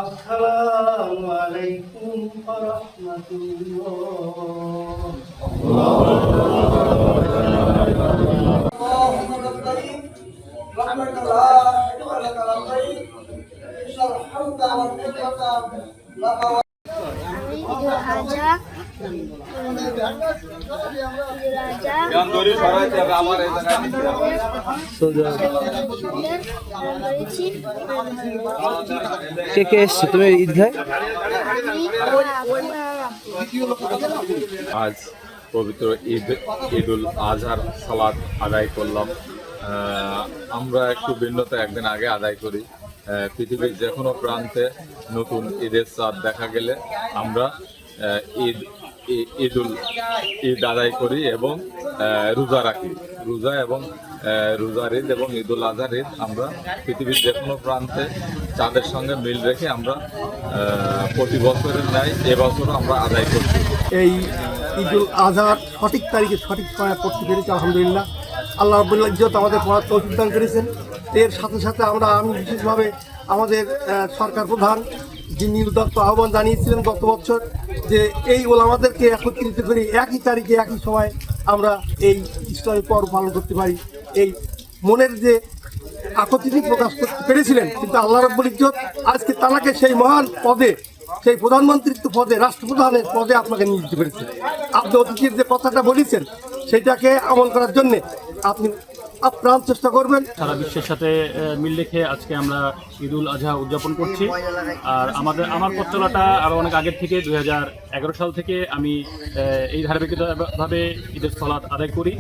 আসসালামু আলাইকুম ওয়া কে কে এসছো তুমি ঈদগায়? আজ পবিত্র ঈদুল আজহার সালাত আদায় করলাম। আমরা একটু ভিন্নতা একদিন আগে আদায় করি। পৃথিবীর যে কোনো প্রান্তে নতুন ঈদের চাঁদ দেখা গেলে আমরা ঈদ আদায় করি এবং রোজা রাখি। রোজা এবং রোজার ঈদ এবং ঈদুল আজহার ঈদ আমরা পৃথিবীর যে কোনো প্রান্তে চাঁদের সঙ্গে মিল রেখে আমরা প্রতি বছরের ন্যায় এবছরও আমরা আদায় করছি। এই ঈদুল আজহার সঠিক তারিখে সঠিক সময় পড়তে পেরেছি আলহামদুলিল্লাহ। আল্লাহ রাব্বুল ইজ্জত আমাদের পড়ার তৌফিক দান করেছেন। এর সাথে সাথে আমি বিশেষভাবে আমাদের সরকার প্রধান যিনি উদাত্ত আহ্বান জানিয়েছিলেন গত বছর যে এই ওলামাদেরকে একত্রিত করে একই তারিখে একই সময় আমরা এই ইসলামী পর্ব পালন করতে পারি, এই মনের যে আকৃতি প্রকাশ করতে পেরেছিলেন। কিন্তু আল্লাহ রাব্বুল ইজ্জত আজকে তাকে সেই মহান পদে, সেই প্রধানমন্ত্রীত্ব পদে, রাষ্ট্রপ্রধানের পদে আপনাকে নিয়োজিত করেছেন। আপনি অতীতের যে কথাটা বলেছেন সেটাকে আমল করার জন্যে আপনি আপ্রাণ চেষ্টা করবেন। সারা বিশ্বের সাথে মিল রেখে আজকে আমরা ঈদুল আজহা উদযাপন করছি। আর আমার পথ চলাটা আরও অনেক আগের থেকে 2011 সাল থেকে আমি এই ধারাবাহিকভাবে ঈদের সালাত আদায় করি।